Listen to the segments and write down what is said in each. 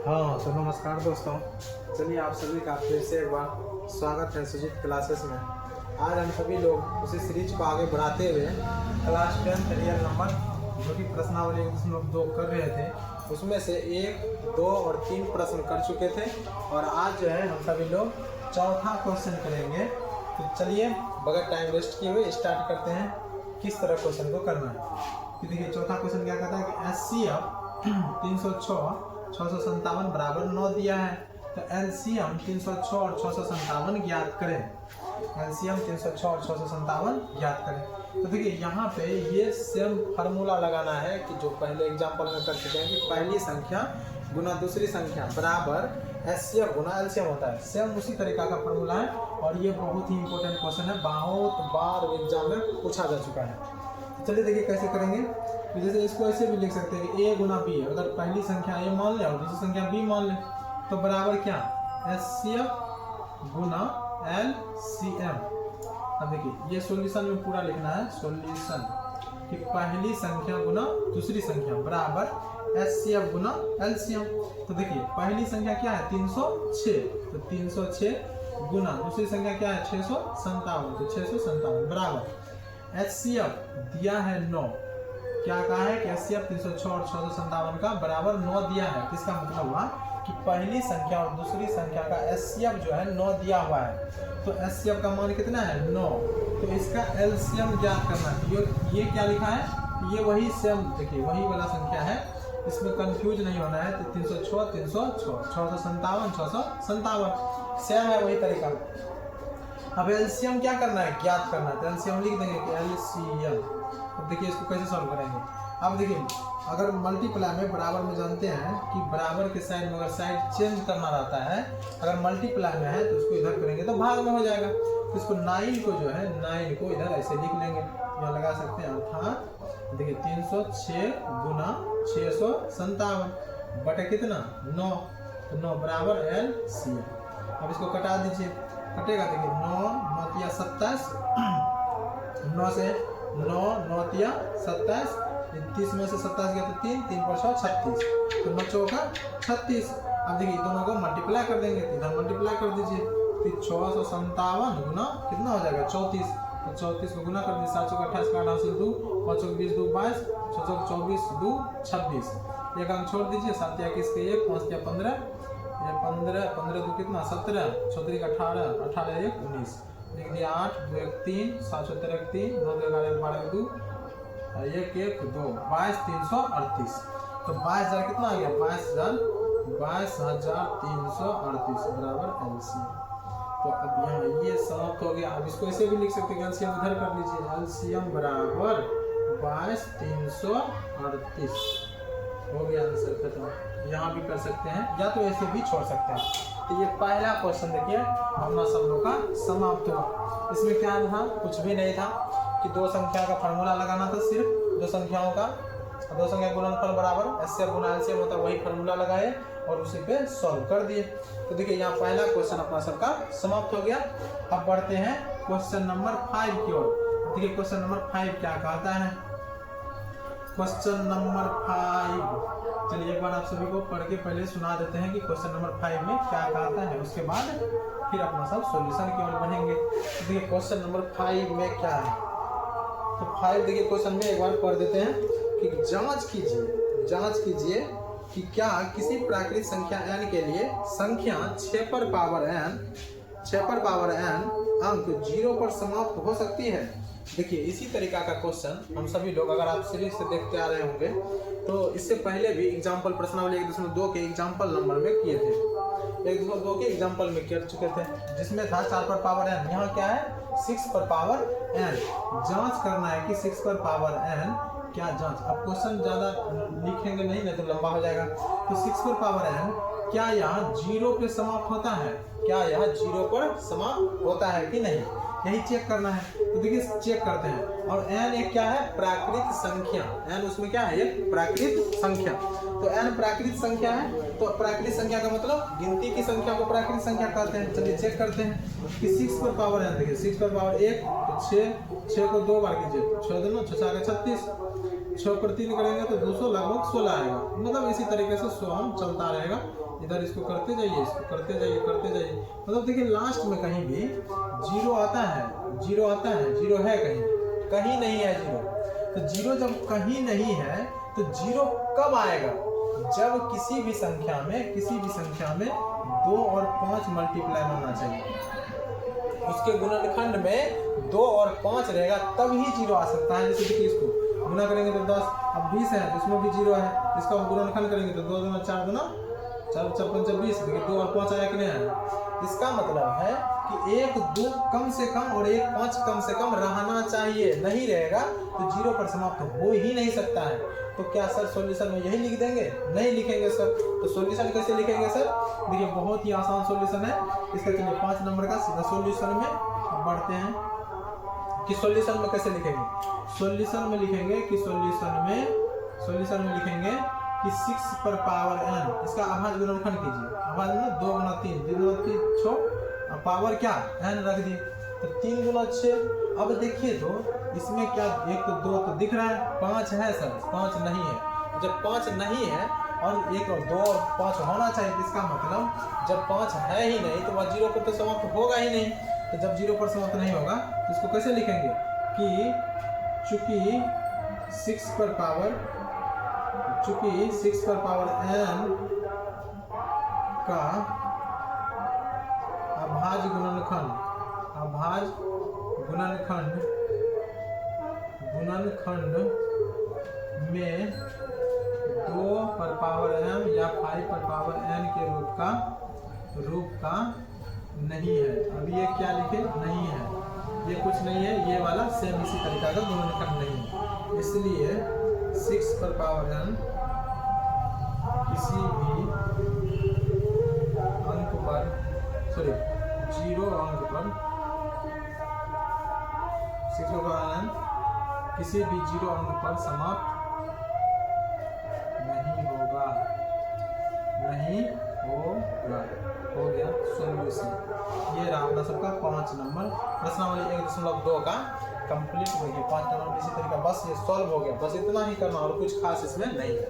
हाँ तो नमस्कार दोस्तों, चलिए आप सभी का फिर से एक बार स्वागत है सुजीत क्लासेस में। आज हम सभी लोग उसी सीरीज को आगे बढ़ाते हुए क्लास 10 रियल नंबर जो कि प्रश्नावली 1.2 कर रहे थे, उसमें से 1, 2 और 3 प्रश्न कर चुके थे और आज जो है हम सभी लोग चौथा क्वेश्चन करेंगे। तो चलिए बगैर टाइम वेस्ट किए हुए स्टार्ट करते हैं किस तरह क्वेश्चन को करना है। तो देखिए चौथा क्वेश्चन क्या कहता है कि HCF 306 657 बराबर 9 दिया है, तो एलसीएम 306 और 657 ज्ञात करें। एलसीएम 306 और 657 ज्ञात करें। तो देखिए यहाँ पे ये सेम फार्मूला लगाना है कि जो पहले एग्जांपल में कर चुके हैं कि पहली संख्या गुना दूसरी संख्या बराबर एचसीएफ गुना एलसीएम होता है। सेम उसी तरीका का फार्मूला है और ये बहुत ही इंपॉर्टेंट क्वेश्चन है, बहुत बार एग्जाम में पूछा जा चुका है। चलिए देखिए कैसे करेंगे। जैसे इसको ऐसे भी लिख सकते हैं कि a गुना b, अगर पहली संख्या a मान ले और दूसरी संख्या b मान ले तो बराबर क्या HCF गुना LCM। अब देखिए ये सॉल्यूशन में पूरा लिखना है, सॉल्यूशन कि पहली संख्या गुना दूसरी संख्या बराबर HCF गुना LCM। तो देखिए पहली संख्या क्या है 306, तो 306 गुना दूसरी संख्या क्या है 657, तो 657 बराबर HCF दिया है 9। क्या कहा है कि HCF 306 और 657 का बराबर 9 दिया है। किसका मतलब हुआ कि पहली संख्या और दूसरी संख्या का HCF जो है 9 दिया हुआ है, तो HCF का मान कितना है 9। तो इसका LCM ज्ञात करना है। ये क्या लिखा है, ये वही सेम देखिए वही वाला संख्या है, इसमें कंफ्यूज नहीं होना है। तो 306 306 657 657 सेम है वही तरीका। अब एलसीएम क्या करना है, ज्ञात करना है। तो एलसीएम लिख देंगे कि एलसीएम। अब देखिए इसको कैसे सॉल्व करेंगे। अब देखिए अगर मल्टीप्लाई में बराबर में जानते हैं कि बराबर के साइड में अगर साइड चेंज करना रहता है, अगर मल्टीप्लाई में है तो उसको इधर करेंगे तो भाग में हो जाएगा। तो इसको 9 को जो है 9 को इधर ऐसे लिख लेंगे, यहाँ लगा सकते हैं। अर्थात देखिए 306 गुना 657 बटे कितना 9, तो 9 बराबर एलसीएम। अब इसको कटा दीजिए, कटेगा देखिए 9 9 27, 9 से 9 9 27, 30 में से 27 गया तो 3 3 पर 100 36, तो 9 चौका 36। अब देखिए दोनों को मल्टीप्लाई कर देंगे, तो इधर मल्टीप्लाई कर दीजिए, तो 657 गुना कितना हो जाएगा 34, तो 34 को गुना कर दीजिए, 7 चौका 28 का 8 से 2 5 चौका 20 2 22 6 चौका 24 2 26, एक अंक छोड़ दीजिए, 7 या 21 के 1 5 या 15, ये 15 15 2 कितना 17, 34 का 18 18 1 19, लिख दिया 8 2 1 3 7 17 1 3 9 2 11 12 2 1 1 2 22 338। तो 22,000 कितना आ गया 22,338 बराबर एलसीएम। तो अब यहाँ ये समाप्त हो गया। अब इसको ऐसे भी लिख सकते हैं, एलसीएम उधर कर लीजिए, एलसीएम बराबर 22,338 हो गया, आंसर खत्म। यहाँ भी कर सकते हैं या तो ऐसे भी छोड़ सकते हैं। तो ये पहला क्वेश्चन देखिए अपना सब लोग का समाप्त हुआ। इसमें क्या था, कुछ भी नहीं था कि दो संख्या का फार्मूला लगाना था, सिर्फ दो संख्याओं का, दो संख्या गुणनफल बराबर एचसीएफ गुना एलसीएम होता है, वही फार्मूला लगाए और उसी पे सॉल्व कर दिए। तो देखिए यहाँ पहला क्वेश्चन अपना सबका समाप्त हो गया। अब बढ़ते हैं क्वेश्चन नंबर 5 की ओर। देखिए क्वेश्चन नंबर 5 क्या कहता है। क्वेश्चन नंबर 5, चलिए एक बार आप सभी को पढ़ के पहले सुना देते हैं कि क्वेश्चन नंबर 5 में क्या कहता है, उसके बाद फिर अपना सब सॉल्यूशन की ओर बढ़ेंगे। तो देखिए क्वेश्चन नंबर 5 में क्या है। तो 5 देखिए क्वेश्चन में एक बार पढ़ देते हैं कि जांच कीजिए कि क्या किसी प्राकृतिक संख्या n के लिए संख्या 6 पर पावर n अंक 0 पर समाप्त हो सकती है। देखिए इसी तरीका का क्वेश्चन हम सभी लोग, अगर आप सीरीज से देखते आ रहे होंगे तो इससे पहले भी एग्जाम्पल प्रश्नावली 1.2 के एग्जाम्पल नंबर में किए थे, 1.2 के एग्जाम्पल में कर चुके थे, जिसमें था 4 पर पावर n। यहाँ क्या है 6 पर पावर n। जांच करना है कि 6 पर पावर n क्या जांच। अब क्वेश्चन ज्यादा लिखेंगे नहीं तो लंबा हो जाएगा। तो 6 पर पावर n क्या यहाँ 0 पे समाप्त होता है, क्या यह 0 पर समाप्त होता है कि नहीं, यही चेक करना है। तो देखिए चेक करते हैं। और n एक क्या है प्राकृतिक संख्या, n उसमें क्या है एक प्राकृतिक संख्या। तो n प्राकृतिक संख्या है, तो प्राकृतिक संख्या का मतलब गिनती की संख्या को प्राकृतिक संख्या कहते हैं। चलिए चेक करते हैं कि 6 पर पावर n, देखिए 6 पर पावर 1 तो 6 को 2 बार कीजिए, 6 2 6 6 36, 6 पर 3 करेंगे तो 200 लगभग 16 आएगा। मतलब इसी तरीके से 100 चलता रहेगा। इधर इसको करते जाइए, इसको करते जाइए, करते जाइए। मतलब देखिए लास्ट में कहीं भी जीरो आता है, जीरो आता है, जीरो है कहीं, कहीं नहीं है जीरो। तो जीरो जब कहीं नहीं है तो जीरो कब आएगा? जब किसी भी संख्या में 2 और 5 मल्टीप्लाई होना चाहिए, उसके गुणनखंड में 2 और 5 रहेगा तब ही जीरो आ सकता है। जैसे देखिए इसको गुना करेंगे तो 10, अब 20 है तो इसमें भी जीरो है, इसका गुणनखंड करेंगे तो 2 दूना 4 दूना 4 4 5 20, देखिए 2 और 5 आया कि नहीं आया। इसका मतलब है कि 1 2 कम से कम और 1 5 कम से कम रहना चाहिए, नहीं रहेगा तो जीरो पर समाप्त हो ही नहीं सकता है। तो क्या सर सॉल्यूशन में यही लिख देंगे? नहीं लिखेंगे सर। तो सॉल्यूशन कैसे लिखेंगे सर? देखिए बहुत ही आसान सॉल्यूशन है इसका। चलिए 5 नंबर का सीधा सॉल्यूशन में अब बढ़ते हैं कि सॉल्यूशन में कैसे लिखेंगे। सॉल्यूशन में लिखेंगे कि सॉल्यूशन में लिखेंगे कि 6 पर पावर n, इसका अभाज्य गुणनखंड कीजिए। अभाज्य में 2 गुना 3, 2 गुना 3 6, पावर क्या n रख दिए तो 3 गुना 6। अब देखिए तो इसमें क्या 1 तो 2 तो दिख रहा है, 5 है सर, 5 नहीं है। जब 5 नहीं है और 1 और 2 और 5 होना चाहिए, इसका मतलब जब 5 है ही नहीं तो वह जीरो पर तो समाप्त होगा ही नहीं। तो जब जीरो पर समाप्त नहीं होगा तो इसको कैसे लिखेंगे कि चूंकि 6 पर पावर n का अभाज्य गुणनखंड में 2 पर पावर m या 5 पर पावर n के रूप का नहीं है। अब ये क्या लिखे? नहीं है, ये कुछ नहीं है, ये वाला सेम इसी तरीका का गुणनखंड नहीं है। इसलिए 6 पर पावर n किसी भी अंक पर, सॉरी 0 अंक पर, 6 पर पावर n किसी भी 0 अंक पर समाप्त नहीं होगा। हो गया सॉल्यूशन। ये रहा अपना सबका 5 नंबर प्रश्नावली 1.2 का कंप्लीट हो गया। 5 नंबर इसी तरीका, बस ये सॉल्व हो गया, बस इतना ही करना और कुछ खास इसमें नहीं है,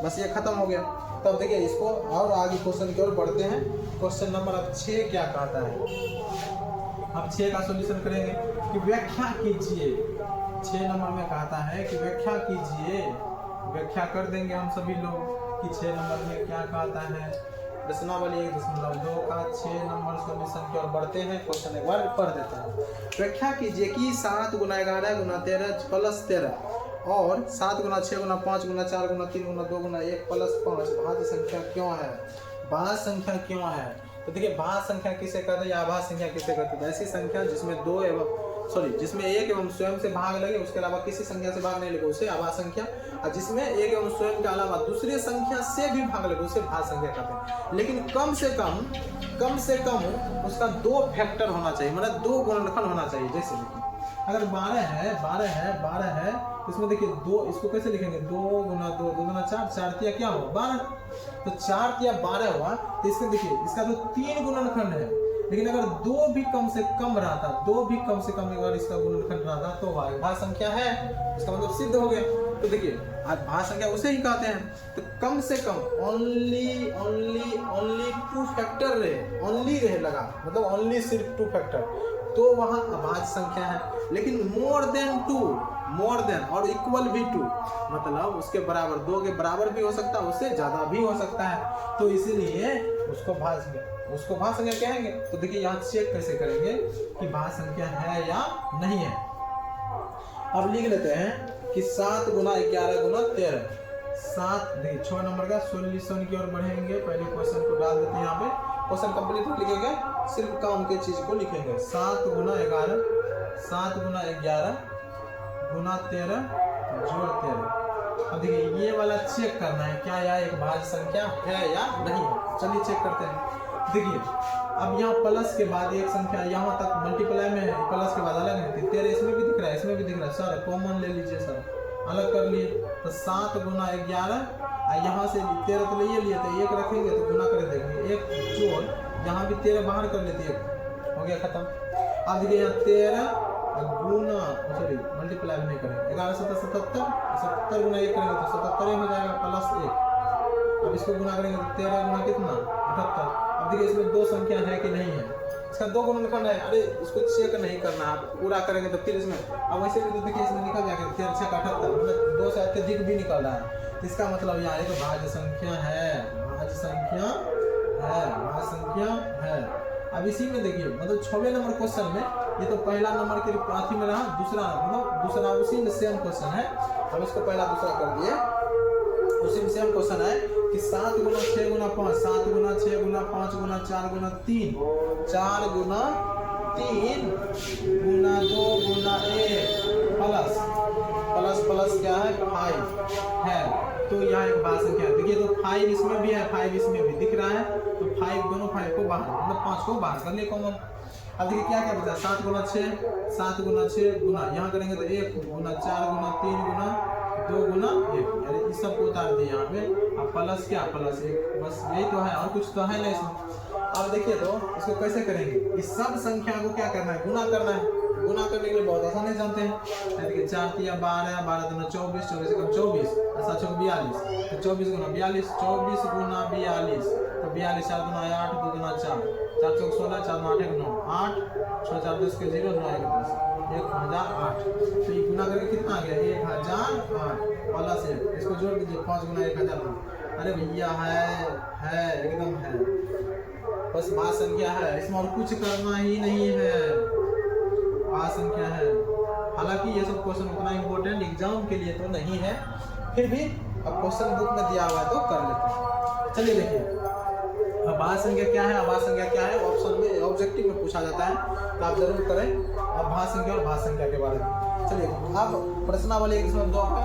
बस ये खत्म हो गया। तब देखिए इसको और आगे क्वेश्चन की ओर बढ़ते हैं। क्वेश्चन नंबर अब 6 क्या कहता है? अब 6 का सॉल्यूशन करेंगे कि व्याख्या कीजिए। 6 नंबर में कहता है कि व्याख्या कीजिए, व्याख्या कर देंगे हम सभी लोग कि 6 नंबर में क्या कहता है। प्रश्नावली 1.2 का 6 नंबर सॉल्यूशन की ओर बढ़ते हैं। क्वेश्चन एक बार पढ़ देते हैं। व्याख्या कीजिए कि 7 गुना 11 गुना 13 प्लस 13 और 7 गुना 6 गुना 5 गुना 4 गुना 3 गुना 2 गुना 1 प्लस 5 भाज्य संख्या क्यों है? भाज्य संख्या क्यों है? तो देखिए भाज्य संख्या किसे कहते हैं या अभाज्य संख्या किसे कहते हैं? ऐसी संख्या जिसमें 1 एवं स्वयं से भाग लगे, उसके अलावा किसी संख्या से भाग नहीं लगे, उसे अभाज्य संख्या। और जिसमें 1 एवं स्वयं के अलावा दूसरे संख्या से भी भाग लगे, उसे भाज्य संख्या कहते हैं। लेकिन कम से कम उसका 2 फैक्टर होना चाहिए, मतलब 2 गुणनखंड होना चाहिए। जैसे अगर 12 है इसमें देखिए 2, इसको कैसे लिखेंगे? 2 गुना 2 2 गुना 4, 4 तिया क्या हुआ? 12। तो 4 तिया 12 हुआ, तो इसका देखिए इसका तो 3 गुणनखंड है। लेकिन अगर 2 भी कम से कम रहता, 2 भी कम से कम अगर इसका गुणनखंड रहता तो भाज्य संख्या है, इसका मतलब सिद्ध हो गया। तो देखिए आज भाज्य संख्या उसे ही कहते हैं। तो कम से कम ओनली 2 फैक्टर रहे, ओनली रहे लगा, मतलब ओनली सिर्फ 2 फैक्टर, तो वहाँ अभाज्य संख्या है। लेकिन मोर देन 2 और इक्वल भी 2, मतलब उसके बराबर, 2 के बराबर भी हो सकता है, उससे ज्यादा भी हो सकता है, तो इसीलिए उसको भाज्य संख्या कहेंगे। तो देखिए यहाँ चेक कैसे करेंगे कि भाज्य संख्या है या नहीं है। अब लिख लेते हैं कि 7 गुना 11 गुना 13, 7। देखिए 6 नंबर का सॉल्यूशन की ओर बढ़ेंगे। पहले क्वेश्चन को डाल देते हैं यहाँ पे, क्वेश्चन कंप्लीट लिखेंगे, सिर्फ काम के चीज को लिखेंगे। 7 गुना 11 गुना 13 जोड़ 13। अब देखिए ये वाला चेक करना है क्या यह एक भाज्य संख्या है या नहीं है। चलिए चेक करते हैं। देखिए अब यहाँ प्लस के बाद एक संख्या यहाँ तक मल्टीप्लाई में है, प्लस के बाद अलग है, 13 इसमें भी दिख रहा है, इसमें भी दिख रहा है। सर कॉमन ले लीजिए सर, अलग कर लिए तो 7 गुना 11, यहाँ से 13 तो ले लिए तो 1 रखेंगे तो गुना कर देंगे, 1 जोड़ यहाँ भी 13 बाहर कर लेते, 1 हो गया खत्म। अब देखिए यहाँ 13 गुना सॉरी मल्टीप्लाई भी नहीं करेंगे, 11 7 77, 70 गुना 1 करेंगे तो 77 हो जाएगा प्लस 1। अब इसको गुना करेंगे तो 13 गुना कितना 78। अब देखिए इसमें दो संख्या है कि नहीं है, इसका दो गुणन करना है। अरे इसको चेक नहीं करना, आप पूरा करेंगे तो फिर इसमें अब वैसे भी तो देखिए इसमें निकल जाएगा 13 6 78, मतलब 2 से अत्यधिक भी निकल रहा है। इसका मतलब यहाँ एक भाज्य संख्या है, भाज्य संख्या है, भाज्य संख्या है। अब इसी में देखिए मतलब 6वें नंबर क्वेश्चन में ये तो पहला नंबर के अथी में रहा, दूसरा मतलब दूसरा उसी में सेम क्वेश्चन है। अब इसको पहला दूसरा कर दिए, उसी में सेम क्वेश्चन है कि 7 गुना 6 गुना 5, 7 गुना 6 गुना 5 गुना 4 गुना 3, 4 गुना 3 गुना 2 गुना 1 प्लस प्लस प्लस क्या है 5 है। तो यहाँ एक भाज्य संख्या देखिए, तो 5 इसमें भी है 5 इसमें भी दिख रहा है, तो 5 दोनों 5 को बाहर मतलब 5 को बाहर कर लिए कॉमन। अब देखिए क्या क्या बचा 7 गुना 6, 7 गुना 6 गुना यहाँ करेंगे तो 1 गुना 4 गुना 3 गुना 2 गुना 1, यानी इस सब को उतार दिए यहाँ पे। अब प्लस क्या प्लस 1, बस यही तो है और कुछ तो है नहीं इसमें। अब देखिए तो इसको कैसे करेंगे, इस सब संख्या को क्या करना है गुना करना है। गुना करने के लिए बहुत आसान है, जानते हैं। देखिए 4 3 12, 12 दूना 24, 24 कम 24, 7 4 42, तो 24 गुना 42, 24 गुना 42, तो 42 4 दूना 8, 2 दूना 4, 4 4 16, 4 9 8 9, 8 6 4 10 के 0, 9 1 10, 1008। तो ये गुना करके कितना आ गया 1008 प्लस 1, इसको जोड़ दीजिए 5 गुना 1008। अरे भैया है एकदम है, बस भाज्य संख्या है, इसमें और कुछ करना ही नहीं है, भाज्य संख्या है। हालांकि ये सब क्वेश्चन उतना इम्पोर्टेंट एग्जाम के लिए तो नहीं है, फिर भी अब क्वेश्चन बुक में दिया हुआ है तो कर लेते हैं। चलिए देखिए अब भाज्य संख्या क्या है, भाज्य संख्या क्या है ऑप्शन में ऑब्जेक्टिव में पूछा जाता है, तो आप जरूर करें अब भाज्य संख्या और भाज्य संख्या के बारे में। चलिए अब प्रश्नावली 1/2 का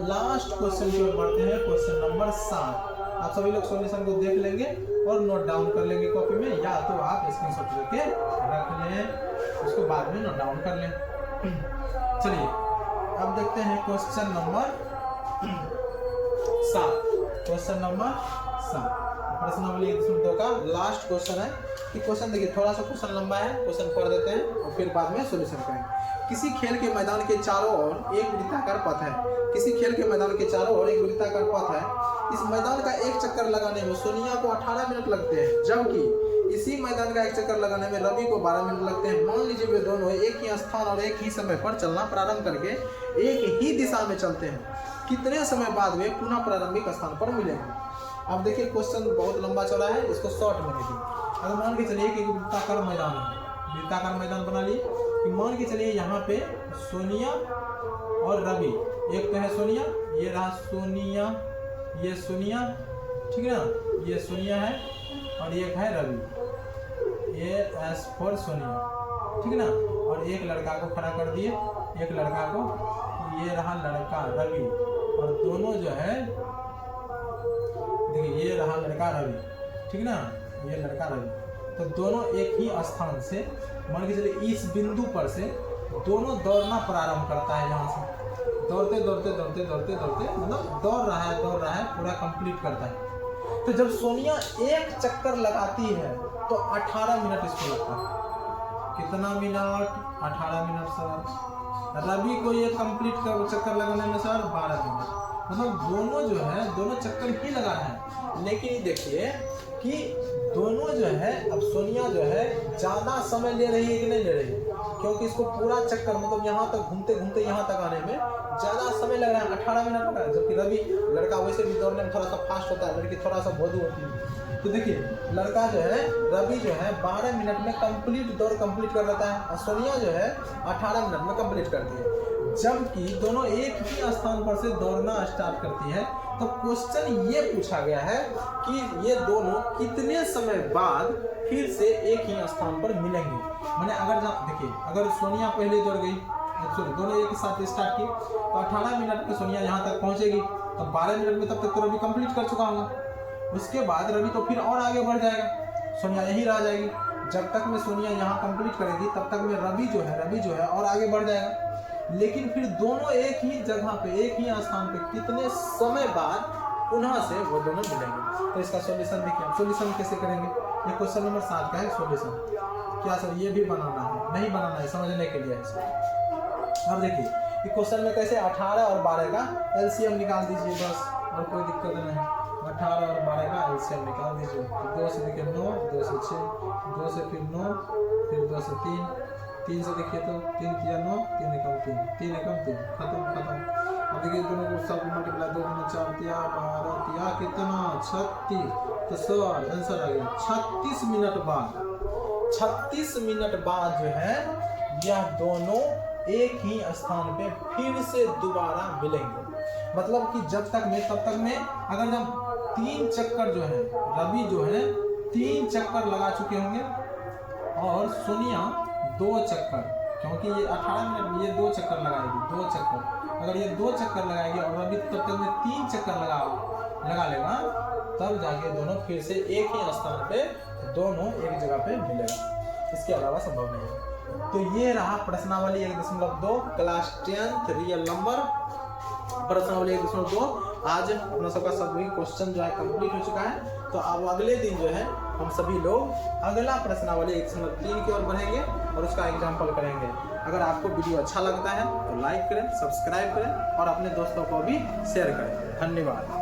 लास्ट क्वेश्चन की ओर बढ़ते हैं, क्वेश्चन नंबर 7। आप सभी लोग सॉल्यूशन को देख लेंगे और नोट डाउन कर लेंगे कॉपी में, या तो आप स्क्रीनशॉट लेके रख लें, उसको बाद में नोट डाउन कर लें। चलिए अब देखते हैं क्वेश्चन नंबर 7। क्वेश्चन नंबर 7 प्रश्नावली 1/2 का लास्ट क्वेश्चन है। कि क्वेश्चन देखिए थोड़ा सा क्वेश्चन लंबा है, क्वेश्चन पढ़ देते हैं और फिर बाद में सॉल्यूशन करेंगे। किसी खेल के मैदान के चारों ओर एक वृत्ताकार पथ है, किसी खेल के मैदान के चारों ओर एक वृत्ताकार पथ है। इस मैदान का एक चक्कर लगाने में सोनिया को 18 मिनट लगते हैं, जबकि इसी मैदान का एक चक्कर लगाने में रवि को 12 मिनट लगते हैं। मान लीजिए वे दोनों एक ही स्थान और एक ही समय पर चलना प्रारंभ करके एक ही दिशा में चलते हैं, कितने समय बाद वे पुनः प्रारंभिक स्थान पर मिलेंगे। अब देखिए क्वेश्चन बहुत लंबा चला है, इसको शॉर्ट में देखिए। अगर मान के चलिए कि वृत्ताकार मैदान है, वृत्ताकार मैदान बना लिए कि मान के चलिए यहाँ पे सोनिया और रवि, एक तो है सोनिया, ये रहा सोनिया, ये सोनिया, ठीक है ना, ये सोनिया है और एक है रवि, ये एस फॉर सोनिया, ठीक है ना। और एक लड़का को खड़ा कर दिए, एक लड़का को, ये रहा लड़का रवि, और दोनों जो है देखिए ये रहा लड़का रवि, ठीक ना, ये लड़का रवि, तो दोनों एक ही स्थान से मान के चलिए इस बिंदु पर से दोनों दौड़ना प्रारंभ करता है। यहाँ से दौड़ते दौड़ते दौड़ते दौड़ते दौड़ते मतलब दौड़ रहा है पूरा कंप्लीट करता है। तो जब सोनिया एक चक्कर लगाती है तो 18 मिनट इसको लगता है। कितना मिनट 18 मिनट सर। रवि को ये कंप्लीट कर चक्कर लगाने में सर 12 मिनट, मतलब दोनों जो है दोनों चक्कर ही लगा रहे हैं। लेकिन देखिए कि दोनों जो है अब सोनिया जो है ज़्यादा समय ले रही है कि नहीं ले रही है, क्योंकि इसको पूरा चक्कर मतलब यहाँ तक घूमते घूमते यहाँ तक आने में ज़्यादा समय लग रहा है, 18 मिनट लग रहा है। जबकि रवि लड़का वैसे भी दौड़ने में थोड़ा सा फास्ट होता है, लड़की थोड़ा सा भोदू होती है। तो देखिए लड़का जो है रवि जो है 12 मिनट में कंप्लीट दौड़ कंप्लीट कर लेता है और सोनिया जो है 18 मिनट में कंप्लीट करती है। जबकि दोनों एक ही स्थान पर से दौड़ना स्टार्ट करती है। तो क्वेश्चन ये पूछा गया है कि ये दोनों कितने समय बाद फिर से एक ही स्थान पर मिलेंगे। मैंने अगर देखिए अगर सोनिया पहले दौड़ गई, सॉरी दोनों एक साथ स्टार्ट की, तो 18 मिनट में सोनिया यहाँ तक पहुँचेगी, तो 12 मिनट में तब तक तो रवि कंप्लीट कर चुका होगा। उसके बाद रवि तो फिर और आगे बढ़ जाएगा, सोनिया यहीं रह जाएगी। जब तक में सोनिया यहाँ कंप्लीट करेगी तब तक में रवि जो है और आगे बढ़ जाएगा। लेकिन फिर दोनों एक ही जगह पे एक ही स्थान पे कितने समय बाद पुनः से वो दोनों मिलेंगे। तो इसका सॉल्यूशन देखिए, सॉल्यूशन कैसे करेंगे। ये क्वेश्चन नंबर 7 का है सॉल्यूशन। क्या सर ये भी बनाना है? नहीं बनाना है, समझने के लिए है। अब देखिए कि क्वेश्चन में कैसे 18 और 12 का एलसीएम निकाल दीजिए बस, और कोई दिक्कत नहीं। 18 और 12 का एलसीएम निकाल दीजिए। 2 से देखिए 9, 2 से 6, 2 से फिर 9, फिर 2 से 3, 3 से देखिए तो 3 किया 9, 3 एकम 3, 3 एकम 3, खत्म। अब देखिए दोनों को सब मल्टीप्लाई 2 गुना 4 दिया 12 दिया कितना 36, तो सर आंसर आ गया 36 मिनट बाद। 36 मिनट बाद जो है यह दोनों एक ही स्थान पे फिर से दोबारा मिलेंगे। मतलब कि जब तक में तब तक में अगर जब 3 चक्कर जो है रवि जो है 3 चक्कर लगा चुके होंगे और सोनिया 2 चक्कर, क्योंकि ये 18 मिनट में ये 2 चक्कर लगाएगी, 2 चक्कर। अगर ये 2 चक्कर लगाएगी और रवि तब तक में 3 चक्कर लगा लेगा, तब जाके दोनों फिर से एक ही स्थान पे दोनों एक जगह पे मिलेगा। इसके अलावा संभव नहीं है। तो ये रहा प्रश्नावली 1.2 क्लास 10th रियल नंबर प्रश्नावली 1.2। आज अपना सबका सभी क्वेश्चन जो है कंप्लीट हो चुका है। तो अब अगले दिन जो है हम सभी लोग अगला प्रश्नावली 1.3 की ओर बढ़ेंगे और उसका एग्जाम्पल करेंगे। अगर आपको वीडियो अच्छा लगता है तो लाइक करें, सब्सक्राइब करें और अपने दोस्तों को भी शेयर करें। धन्यवाद।